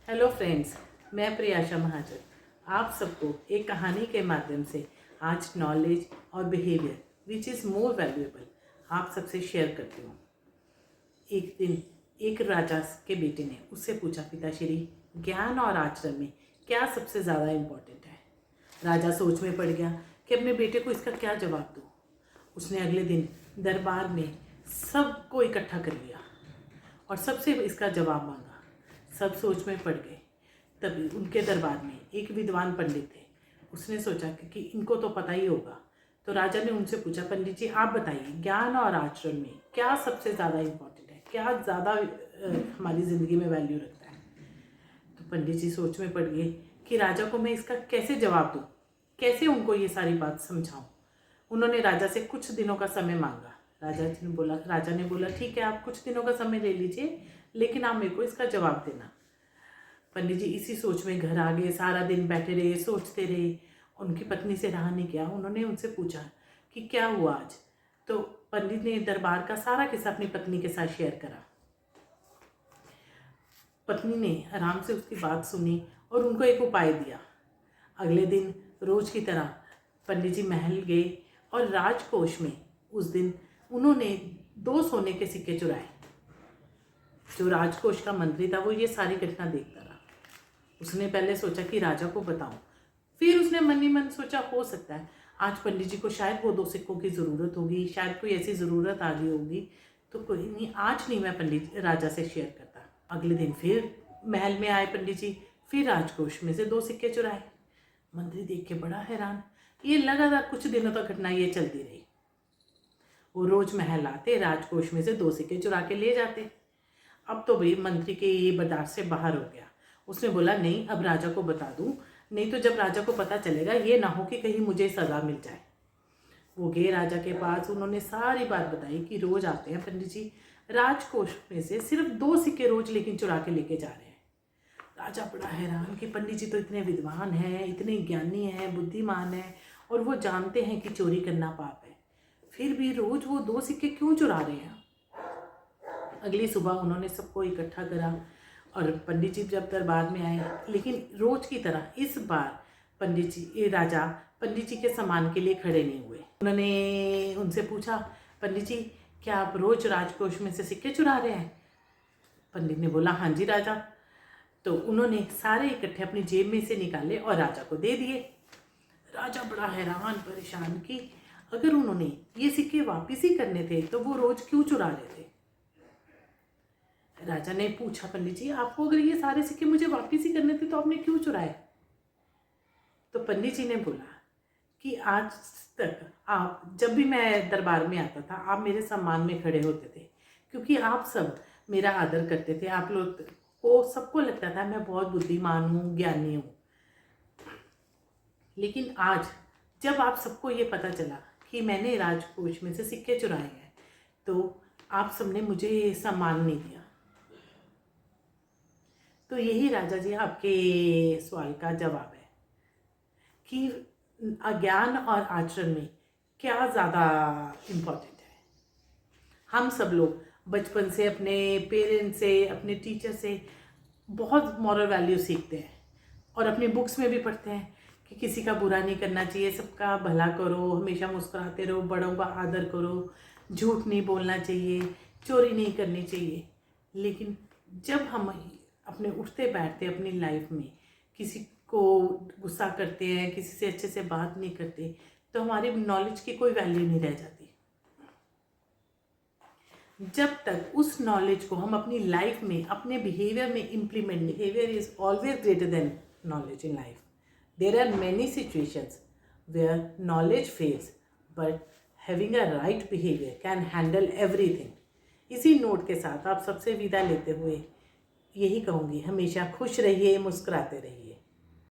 Hello friends, मैं प्रियाशा महाजन आप सबको एक कहानी के माध्यम से आज नॉलेज और behaviour which is more valuable आप सबसे शेयर करती हूँ। एक दिन एक राजा के बेटे ने उससे पूछा, पिताश्री ज्ञान और आचरण में क्या सबसे ज़्यादा इम्पोर्टेंट है। राजा सोच में पड़ गया कि अपने बेटे को इसका क्या जवाब दूँ। उसने अगले दिन दरबार में सबको इकट्ठा कर लिया और सबसे इसका जवाब मांगा। सब सोच में पड़ गए। तभी उनके दरबार में एक विद्वान पंडित थे। उसने सोचा कि इनको तो पता ही होगा, तो राजा ने उनसे पूछा, पंडित जी आप बताइए ज्ञान और आचरण में क्या सबसे ज़्यादा इम्पोर्टेंट है, क्या ज़्यादा हमारी ज़िंदगी में वैल्यू रखता है। तो पंडित जी सोच में पड़ गए कि राजा को मैं इसका कैसे जवाब दूँ, कैसे उनको ये सारी बात समझाऊँ। उन्होंने राजा से कुछ दिनों का समय मांगा। राजा ने बोला ठीक है, आप कुछ दिनों का समय ले लीजिए, लेकिन आप मेरे को इसका जवाब देना। पंडित जी इसी सोच में घर आ गए, सारा दिन बैठे रहे, सोचते रहे। उनकी पत्नी से रहा नहीं गया। उन्होंने उनसे पूछा कि क्या हुआ आज। तो पंडित ने दरबार का सारा किस्सा अपनी पत्नी के साथ शेयर करा। पत्नी ने आराम से उसकी बात सुनी और उनको एक उपाय दिया। अगले दिन रोज की तरह पंडित जी महल गए और राजकोष में उस दिन उन्होंने 2 सोने के सिक्के चुराए। जो राजकोष का मंत्री था वो ये सारी घटना देखता रहा। उसने पहले सोचा कि राजा को बताऊं, फिर उसने मन ही मन सोचा हो सकता है आज पंडित जी को शायद वो 2 सिक्कों की ज़रूरत होगी, शायद कोई ऐसी ज़रूरत आ गई होगी, तो कोई नहीं, आज नहीं मैं पंडित राजा से शेयर करता। अगले दिन फिर महल में आए पंडित जी, फिर राजकोष में से 2 सिक्के चुराए। मंत्री देख के बड़ा हैरान। ये लगातार कुछ दिनों तक घटना ये चलती रही। वो रोज महल आते, राजकोष में से 2 सिक्के चुरा के ले जाते। अब तो भाई मंत्री के ये बर्दाश्त से बाहर हो गया। उसने बोला नहीं, अब राजा को बता दूं, नहीं तो जब राजा को पता चलेगा ये ना हो कि कहीं मुझे सज़ा मिल जाए। वो गए राजा के पास। उन्होंने सारी बात बताई कि रोज आते हैं पंडित जी, राजकोष में से सिर्फ 2 सिक्के रोज लेकिन चुरा के लेके जा रहे हैं। राजा बड़ा हैरान कि पंडित जी तो इतने विद्वान हैं, इतने ज्ञानी हैं, बुद्धिमान हैं, और वो जानते हैं कि चोरी करना पाप है, फिर भी रोज वो 2 सिक्के क्यों चुरा रहे हैं। अगली सुबह उन्होंने सबको इकट्ठा करा और पंडित जी जब दरबार में आए, लेकिन रोज की तरह इस बार राजा पंडित जी के सम्मान के लिए खड़े नहीं हुए। उन्होंने उनसे पूछा, पंडित जी क्या आप रोज राजकोष में से सिक्के चुरा रहे हैं। पंडित ने बोला हाँ जी राजा। तो उन्होंने सारे इकट्ठे अपनी जेब में से निकाले और राजा को दे दिए। राजा बड़ा हैरान परेशान कि अगर उन्होंने ये सिक्के वापिस ही करने थे तो वो रोज क्यों चुरा रहे थे। राजा ने पूछा, पंडित जी आपको अगर ये सारे सिक्के मुझे वापिस ही करने थे तो आपने क्यों चुराए। तो पंडित जी ने बोला कि आज तक आप जब भी मैं दरबार में आता था आप मेरे सम्मान में खड़े होते थे, क्योंकि आप सब मेरा आदर करते थे। आप लोग को सबको लगता था मैं बहुत बुद्धिमान हूँ, ज्ञानी हूँ। लेकिन आज जब आप सबको ये पता चला कि मैंने राजकोष में से सिक्के चुराए हैं, तो आप सबने मुझे सम्मान नहीं दिया। तो यही राजा जी आपके सवाल का जवाब है कि अज्ञान और आचरण में क्या ज़्यादा इम्पोर्टेंट है। हम सब लोग बचपन से अपने पेरेंट्स से, अपने टीचर से बहुत मॉरल वैल्यू सीखते हैं और अपनी बुक्स में भी पढ़ते हैं कि किसी का बुरा नहीं करना चाहिए, सबका भला करो, हमेशा मुस्कुराते रहो, बड़ों का आदर करो, झूठ नहीं बोलना चाहिए, चोरी नहीं करनी चाहिए। लेकिन जब हम अपने उठते बैठते अपनी लाइफ में किसी को गुस्सा करते हैं, किसी से अच्छे से बात नहीं करते, तो हमारी नॉलेज की कोई वैल्यू नहीं रह जाती। जब तक उस नॉलेज को हम अपनी लाइफ में, अपने बिहेवियर में implement, behaviour is always greater than knowledge in life. There are many situations where knowledge fails but having a right behaviour can handle everything. इसी नोट के साथ आप सबसे विदा लेते हुए यही कहूँगी, हमेशा खुश रहिए, मुस्कुराते रहिए।